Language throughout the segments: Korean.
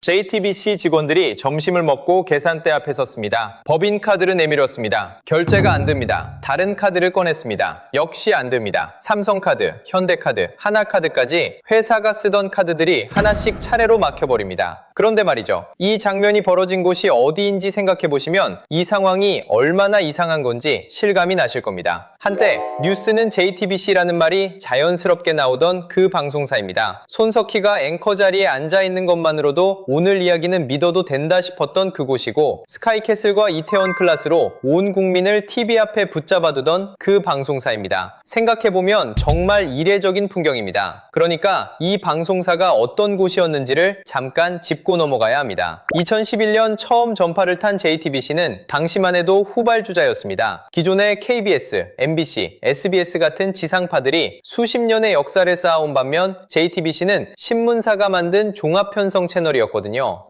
JTBC 직원들이 점심을 먹고 계산대 앞에 섰습니다. 법인카드를 내밀었습니다. 결제가 안 됩니다. 다른 카드를 꺼냈습니다. 역시 안 됩니다. 삼성카드, 현대카드, 하나카드까지 회사가 쓰던 카드들이 하나씩 차례로 막혀버립니다. 그런데 말이죠. 이 장면이 벌어진 곳이 어디인지 생각해보시면 이 상황이 얼마나 이상한 건지 실감이 나실 겁니다. 한때 뉴스는 JTBC라는 말이 자연스럽게 나오던 그 방송사입니다. 손석희가 앵커 자리에 앉아있는 것만으로도 오늘 이야기는 믿어도 된다 싶었던 그곳이고, 스카이캐슬과 이태원 클라스로 온 국민을 TV 앞에 붙잡아두던 그 방송사입니다. 생각해보면 정말 이례적인 풍경입니다. 그러니까 이 방송사가 어떤 곳이었는지를 잠깐 짚고 넘어가야 합니다. 2011년 처음 전파를 탄 JTBC는 당시만 해도 후발주자였습니다. 기존의 KBS, MBC, SBS 같은 지상파들이 수십 년의 역사를 쌓아온 반면 JTBC는 신문사가 만든 종합편성 채널이었거든요.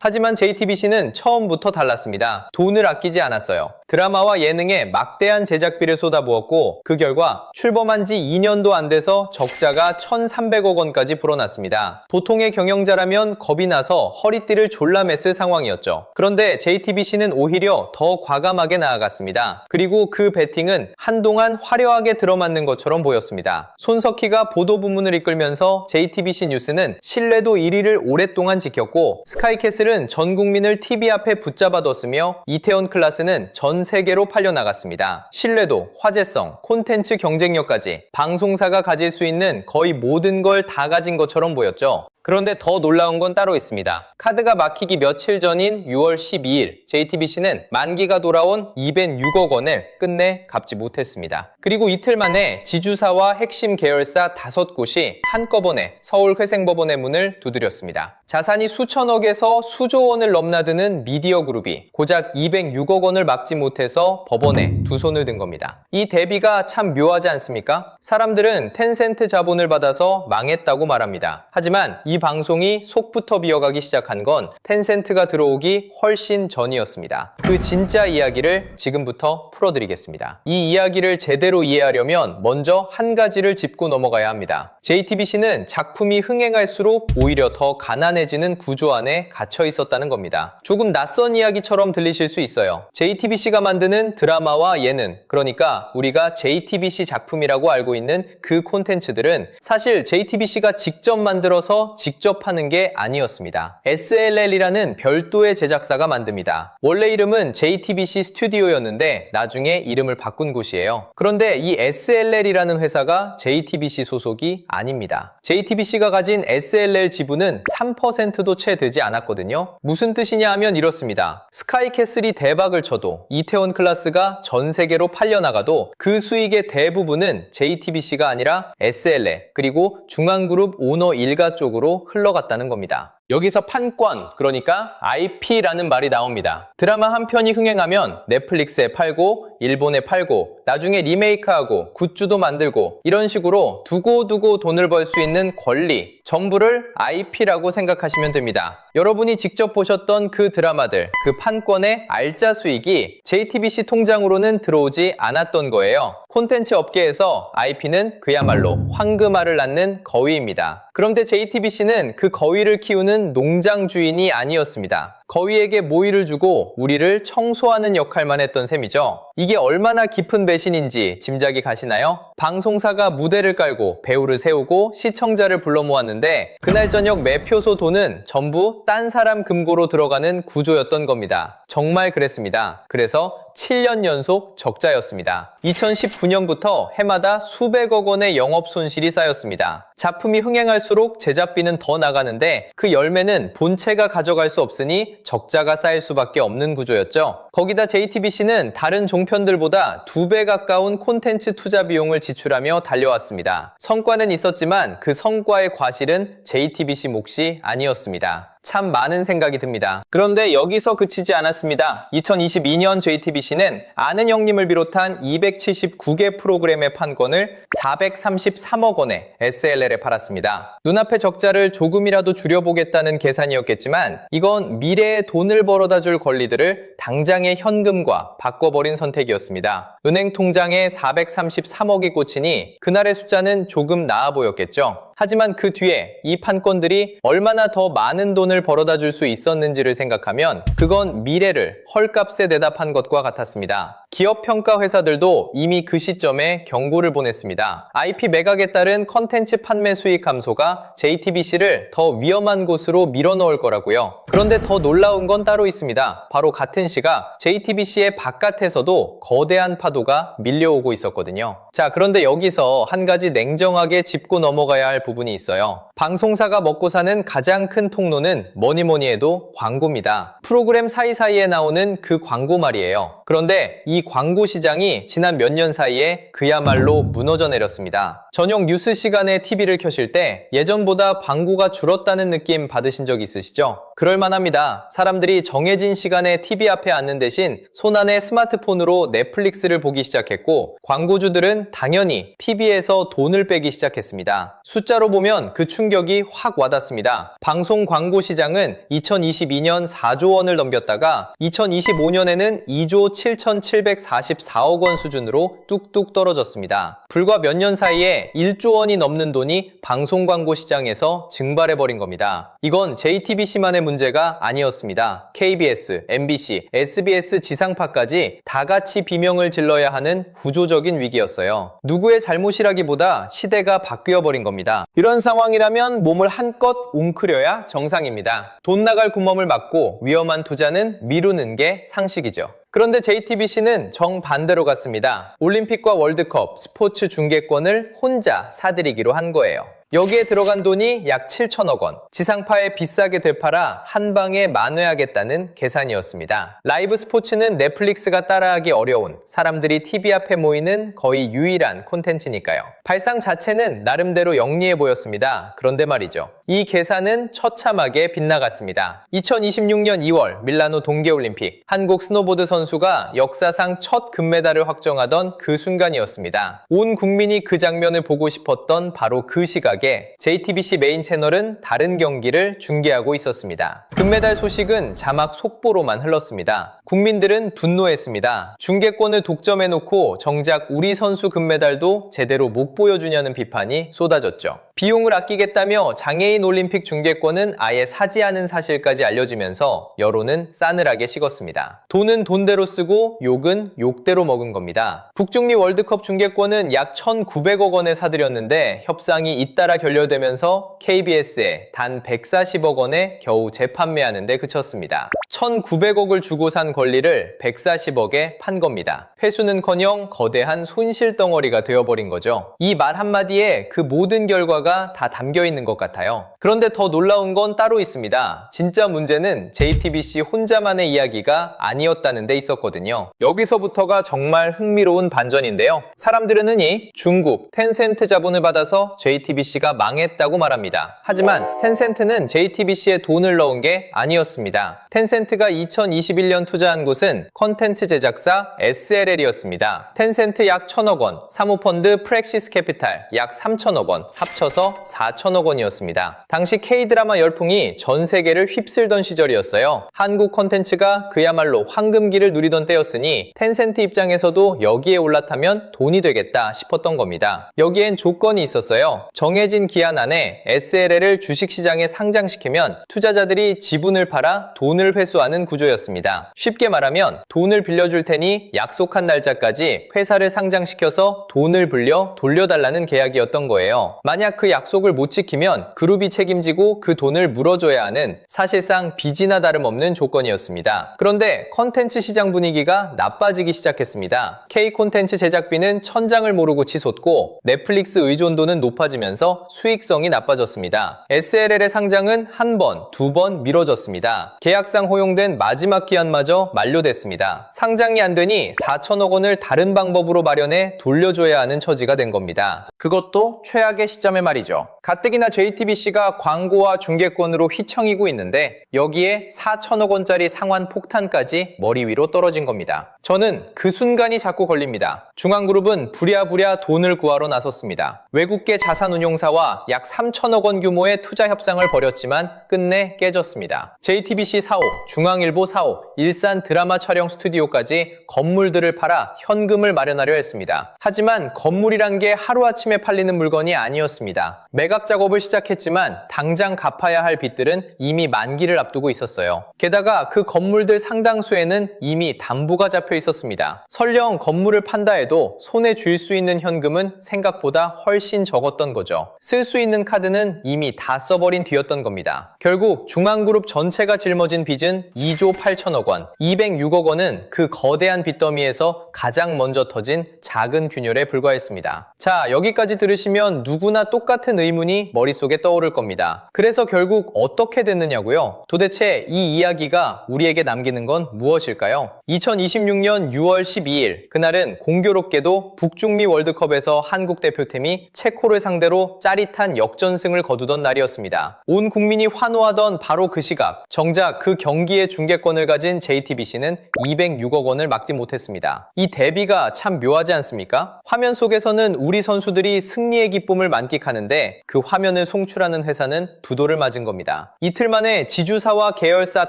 하지만 JTBC는 처음부터 달랐습니다. 돈을 아끼지 않았어요. 드라마와 예능에 막대한 제작비를 쏟아부었고, 그 결과 출범한 지 2년도 안 돼서 적자가 1,300억 원까지 불어났습니다. 보통의 경영자라면 겁이 나서 허리띠를 졸라맸을 상황이었죠. 그런데 JTBC는 오히려 더 과감하게 나아갔습니다. 그리고 그 배팅은 한동안 화려하게 들어맞는 것처럼 보였습니다. 손석희가 보도부문을 이끌면서 JTBC 뉴스는 신뢰도 1위를 오랫동안 지켰고, 스카이캐슬은 전 국민을 TV 앞에 붙잡아뒀으며 이태원 클라스는 전 세계로 팔려나갔습니다. 신뢰도, 화제성, 콘텐츠 경쟁력까지 방송사가 가질 수 있는 거의 모든 걸 다 가진 것처럼 보였죠. 그런데 더 놀라운 건 따로 있습니다. 카드가 막히기 며칠 전인 6월 12일 JTBC는 만기가 돌아온 206억 원을 끝내 갚지 못했습니다. 그리고 이틀 만에 지주사와 핵심 계열사 5곳이 한꺼번에 서울회생법원의 문을 두드렸습니다. 자산이 수천억에서 수조 원을 넘나드는 미디어 그룹이 고작 206억 원을 막지 못해서 법원에 두 손을 든 겁니다. 이 대비가 참 묘하지 않습니까? 사람들은 텐센트 자본을 받아서 망했다고 말합니다. 하지만 이 방송이 속부터 비어가기 시작한 건 텐센트가 들어오기 훨씬 전이었습니다. 그 진짜 이야기를 지금부터 풀어드리겠습니다. 이 이야기를 제대로 이해하려면 먼저 한 가지를 짚고 넘어가야 합니다. JTBC는 작품이 흥행할수록 오히려 더 가난해지는 구조 안에 갇혀 있었다는 겁니다. 조금 낯선 이야기처럼 들리실 수 있어요. JTBC가 만드는 드라마와 예능, 그러니까 우리가 JTBC 작품이라고 알고 있는 그 콘텐츠들은 사실 JTBC가 직접 만들어서 직접 하는 게 아니었습니다. SLL이라는 별도의 제작사가 만듭니다. 원래 이름은 JTBC 스튜디오였는데 나중에 이름을 바꾼 곳이에요. 그런데 이 SLL이라는 회사가 JTBC 소속이 아닙니다. JTBC가 가진 SLL 지분은 3%도 채 되지 않았거든요. 무슨 뜻이냐 하면 이렇습니다. 스카이캐슬이 대박을 쳐도, 이태원 클라스가 전 세계로 팔려나가도 그 수익의 대부분은 JTBC가 아니라 SLL 그리고 중앙그룹 오너 일가 쪽으로 흘러갔다는 겁니다. 여기서 판권, 그러니까 IP라는 말이 나옵니다. 드라마 한 편이 흥행하면 넷플릭스에 팔고, 일본에 팔고, 나중에 리메이크하고, 굿즈도 만들고, 이런 식으로 두고두고 돈을 벌 수 있는 권리, 전부를 IP라고 생각하시면 됩니다. 여러분이 직접 보셨던 그 드라마들, 그 판권의 알짜 수익이 JTBC 통장으로는 들어오지 않았던 거예요. 콘텐츠 업계에서 IP는 그야말로 황금알을 낳는 거위입니다. 그런데 JTBC는 그 거위를 키우는 농장 주인이 아니었습니다. 거위에게 모이를 주고 우리를 청소하는 역할만 했던 셈이죠. 이게 얼마나 깊은 배신인지 짐작이 가시나요? 방송사가 무대를 깔고 배우를 세우고 시청자를 불러 모았는데 그날 저녁 매표소 돈은 전부 딴 사람 금고로 들어가는 구조였던 겁니다. 정말 그랬습니다. 그래서 7년 연속 적자였습니다. 2019년부터 해마다 수백억 원의 영업 손실이 쌓였습니다. 작품이 흥행할수록 제작비는 더 나가는데 그 열매는 본체가 가져갈 수 없으니 적자가 쌓일 수밖에 없는 구조였죠. 거기다 JTBC는 다른 종편들보다 2배 가까운 콘텐츠 투자 비용을 지출하며 달려왔습니다. 성과는 있었지만 그 성과의 과실은 JTBC 몫이 아니었습니다. 참 많은 생각이 듭니다. 그런데 여기서 그치지 않았습니다. 2022년 JTBC는 아는 형님을 비롯한 279개 프로그램의 판권을 433억 원에 SLL에 팔았습니다. 눈앞의 적자를 조금이라도 줄여보겠다는 계산이었겠지만 이건 미래에 돈을 벌어다 줄 권리들을 당장의 현금과 바꿔버린 선택이었습니다. 은행 통장에 433억이 꽂히니 그날의 숫자는 조금 나아 보였겠죠. 하지만 그 뒤에 이 판권들이 얼마나 더 많은 돈을 벌어다 줄 수 있었는지를 생각하면 그건 미래를 헐값에 내다 판 것과 같았습니다. 기업 평가 회사들도 이미 그 시점에 경고를 보냈습니다. IP 매각에 따른 컨텐츠 판매 수익 감소가 JTBC를 더 위험한 곳으로 밀어넣을 거라고요. 그런데 더 놀라운 건 따로 있습니다. 바로 같은 시각 JTBC의 바깥에서도 거대한 파도가 밀려오고 있었거든요. 자, 그런데 여기서 한 가지 냉정하게 짚고 넘어가야 할 부분이 있어요. 방송사가 먹고 사는 가장 큰 통로는 뭐니 해도 광고입니다. 프로그램 사이사이에 나오는 그 광고 말이에요. 그런데 이 광고 시장이 지난 몇 년 사이에 그야말로 무너져 내렸습니다. 저녁 뉴스 시간에 TV를 켜실 때 예전보다 광고가 줄었다는 느낌 받으신 적 있으시죠? 그럴만합니다. 사람들이 정해진 시간에 TV 앞에 앉는 대신 손안에 스마트폰으로 넷플릭스를 보기 시작했고 광고주들은 당연히 TV에서 돈을 빼기 시작했습니다. 숫자로 보면 그 충격이 확 와닿습니다. 방송 광고 시장은 2022년 4조 원을 넘겼다가 2025년에는 2조 7,744억 원 수준으로 뚝뚝 떨어졌습니다. 불과 몇 년 사이에 1조 원이 넘는 돈이 방송 광고 시장에서 증발해버린 겁니다. 이건 JTBC만의 문제가 아니었습니다. KBS, MBC, SBS 지상파까지 다 같이 비명을 질러야 하는 구조적인 위기였어요. 누구의 잘못이라기보다 시대가 바뀌어버린 겁니다. 이런 상황이라면 몸을 한껏 웅크려야 정상입니다. 돈 나갈 구멍을 막고 위험한 투자는 미루는 게 상식이죠. 그런데 JTBC는 정반대로 갔습니다. 올림픽과 월드컵, 스포츠 중계권을 혼자 사들이기로 한 거예요. 여기에 들어간 돈이 약 7천억 원. 지상파에 비싸게 되팔아 한 방에 만회하겠다는 계산이었습니다. 라이브 스포츠는 넷플릭스가 따라하기 어려운 사람들이 TV 앞에 모이는 거의 유일한 콘텐츠니까요. 발상 자체는 나름대로 영리해 보였습니다. 그런데 말이죠. 이 계산은 처참하게 빗나갔습니다. 2026년 2월 밀라노 동계올림픽 한국 스노보드 선수가 역사상 첫 금메달을 확정하던 그 순간이었습니다. 온 국민이 그 장면을 보고 싶었던 바로 그 시각 JTBC 메인 채널은 다른 경기를 중계하고 있었습니다. 금메달 소식은 자막 속보로만 흘렀습니다. 국민들은 분노했습니다. 중계권을 독점해놓고 정작 우리 선수 금메달도 제대로 못 보여주냐는 비판이 쏟아졌죠. 비용을 아끼겠다며 장애인 올림픽 중계권은 아예 사지 않은 사실까지 알려지면서 여론은 싸늘하게 식었습니다. 돈은 돈대로 쓰고 욕은 욕대로 먹은 겁니다. 북중미 월드컵 중계권은 약 1,900억 원에 사들였는데 협상이 잇따라 결렬되면서 KBS에 단 140억 원에 겨우 재판매하는 데 그쳤습니다. 1,900억을 주고 산 권리를 140억에 판 겁니다. 회수는커녕 거대한 손실 덩어리가 되어버린 거죠. 이 말 한마디에 그 모든 결과가 다 담겨있는 것 같아요. 그런데 더 놀라운 건 따로 있습니다. 진짜 문제는 JTBC 혼자만의 이야기가 아니었다는 데 있었거든요. 여기서부터가 정말 흥미로운 반전인데요. 사람들은 흔히 중국, 텐센트 자본을 받아서 JTBC가 망했다고 말합니다. 하지만 텐센트는 JTBC에 돈을 넣은 게 아니었습니다. 텐센트가 2021년 투자한 곳은 컨텐츠 제작사 SLL이었습니다. 텐센트 약 1,000억 원, 사모펀드 프랙시스 캐피탈 약 3천억 원, 합쳐서 4천억 원이었습니다. 당시 K드라마 열풍이 전 세계를 휩쓸던 시절이었어요. 한국 컨텐츠가 그야말로 황금기를 누리던 때였으니 텐센트 입장에서도 여기에 올라타면 돈이 되겠다 싶었던 겁니다. 여기엔 조건이 있었어요. 정해진 기한 안에 SLL을 주식시장에 상장시키면 투자자들이 지분을 팔아 돈을 회수하는 구조였습니다. 쉽게 말하면 돈을 빌려줄 테니 약속한 날짜까지 회사를 상장시켜서 돈을 불려 돌려달라는 계약이었던 거예요. 만약 그 약속을 못 지키면 그룹이 책임지고 그 돈을 물어줘야 하는 사실상 빚이나 다름없는 조건이었습니다. 그런데 컨텐츠 시장 분위기가 나빠지기 시작했습니다. K 콘텐츠 제작비는 천장을 모르고 치솟고 넷플릭스 의존도는 높아지면서 수익성이 나빠졌습니다. SLL의 상장은 한 번, 두 번 미뤄졌습니다. 계약상 허용된 마지막 기한마저 만료됐습니다. 상장이 안 되니 4천억 원을 다른 방법으로 마련해 돌려줘야 하는 처지가 된 겁니다. 그것도 최악의 시점에 말이죠. 가뜩이나 JTBC가 회사가 광고와 중개권으로 휘청이고 있는데 여기에 4천억 원짜리 상환 폭탄까지 머리 위로 떨어진 겁니다. 저는 그 순간이 자꾸 걸립니다. 중앙그룹은 부랴부랴 돈을 구하러 나섰습니다. 외국계 자산운용사와 약 3천억 원 규모의 투자 협상을 벌였지만 끝내 깨졌습니다. JTBC 사옥, 중앙일보 사옥, 일산 드라마 촬영 스튜디오까지 건물들을 팔아 현금을 마련하려 했습니다. 하지만 건물이란 게 하루아침에 팔리는 물건이 아니었습니다. 매각 작업을 시작했지만 당장 갚아야 할 빚들은 이미 만기를 앞두고 있었어요. 게다가 그 건물들 상당수에는 이미 담보가 잡혀 있었습니다. 설령 건물을 판다 해도 손에 쥘 수 있는 현금은 생각보다 훨씬 적었던 거죠. 쓸 수 있는 카드는 이미 다 써버린 뒤였던 겁니다. 결국 중앙그룹 전체가 짊어진 빚은 2조 8천억 원, 206억 원은 그 거대한 빚더미에서 가장 먼저 터진 작은 균열에 불과했습니다. 자, 여기까지 들으시면 누구나 똑같은 의문이 머릿속에 떠오를 겁니다. 그래서 결국 어떻게 됐느냐고요? 도대체 이 이야기가 우리에게 남기는 건 무엇일까요? 2026년 6월 12일, 그날은 공교롭게도 북중미 월드컵에서 한국 대표팀이 체코를 상대로 짜릿한 역전승을 거두던 날이었습니다. 온 국민이 환호하던 바로 그 시각, 정작 그 경기의 중계권을 가진 JTBC는 206억 원을 막지 못했습니다. 이 대비가 참 묘하지 않습니까? 화면 속에서는 우리 선수들이 승리의 기쁨을 만끽하는데 그 화면을 송출하는 회사는 두도를 맞은 겁니다. 이틀 만에 지주사와 계열사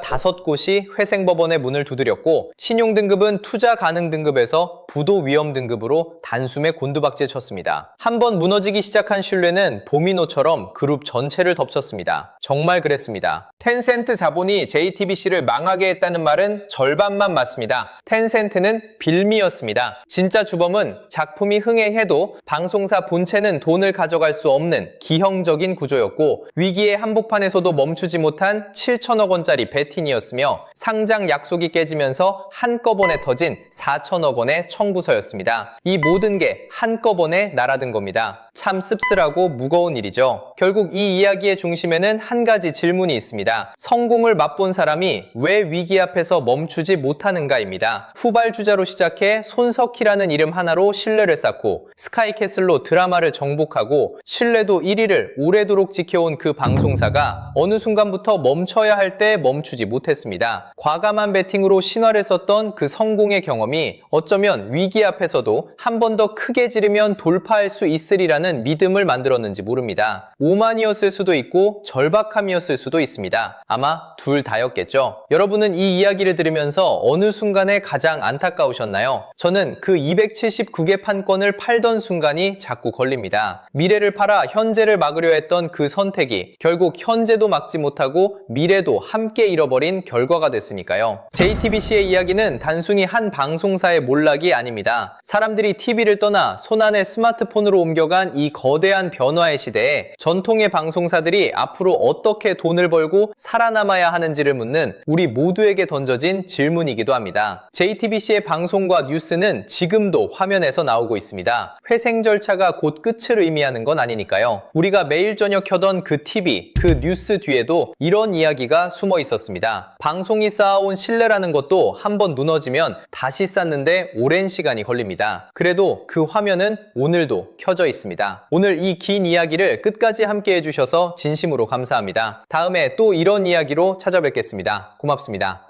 5곳이 회생법원의 문을 두드렸고 신용등급은 투자 가능 등급에서 부도 위험 등급으로 단숨에 곤두박질 쳤습니다. 한번 무너지기 시작한 신뢰는 도미노처럼 그룹 전체를 덮쳤습니다. 정말 그랬습니다. 텐센트 자본이 JTBC를 망하게 했다는 말은 절반만 맞습니다. 텐센트는 빌미였습니다. 진짜 주범은 작품이 흥행해도 방송사 본체는 돈을 가져갈 수 없는 기형적인 구조였고 위기의 한복판에서도 멈추지 못한 7천억 원짜리 베팅이었으며 상장 약속이 깨지면서 한꺼번에 터진 4천억 원의 청구서였습니다. 이 모든 게 한꺼번에 날아든 겁니다. 참 씁쓸하고 무거운 일이죠. 결국 이 이야기의 중심에는 한 가지 질문이 있습니다. 성공을 맛본 사람이 왜 위기 앞에서 멈추지 못하는가입니다. 후발주자로 시작해 손석희라는 이름 하나로 신뢰를 쌓고 스카이캐슬로 드라마를 정복하고 신뢰도 1위를 오래도록 지켜온 그 방송사가 어느 순간부터 멈춰야 할 때 멈추지 못했습니다. 과감한 베팅으로 신화를 썼던 그 성공의 경험이 어쩌면 위기 앞에서도 한 번 더 크게 지르면 돌파할 수 있으리라는 믿음을 만들었는지 모릅니다. 오만이었을 수도 있고 절박함이었을 수도 있습니다. 아마 둘 다였겠죠. 여러분은 이 이야기를 들으면서 어느 순간에 가장 안타까우셨나요? 저는 그 279개 판권을 팔던 순간이 자꾸 걸립니다. 미래를 팔아 현재를 막으려 했던 그 선택이 결국 현재도 막지 못하고 미래도 함께 잃어버린 결과가 됐으니까요. JTBC의 이야기는 단순히 한 방송사의 몰락이 아닙니다. 사람들이 TV를 떠나 손안의 스마트폰으로 옮겨간 이 거대한 변화의 시대에 전통의 방송사들이 앞으로 어떻게 돈을 벌고 살아남아야 하는지를 묻는 우리 모두에게 던져진 질문이기도 합니다. JTBC의 방송과 뉴스는 지금도 화면에서 나오고 있습니다. 회생 절차가 곧 끝을 의미하는 건 아니니까요. 우리가 매일 저녁 켜던 그 TV, 그 뉴스 뒤에도 이런 이야기가 숨어 있었습니다. 방송이 쌓아온 신뢰라는 것도 한번 무너지면 다시 쌓는데 오랜 시간이 걸립니다. 그래도 그 화면은 오늘도 켜져 있습니다. 오늘 이 긴 이야기를 끝까지 함께 해주셔서 진심으로 감사합니다. 다음에 또 이런 이야기로 찾아뵙겠습니다. 고맙습니다.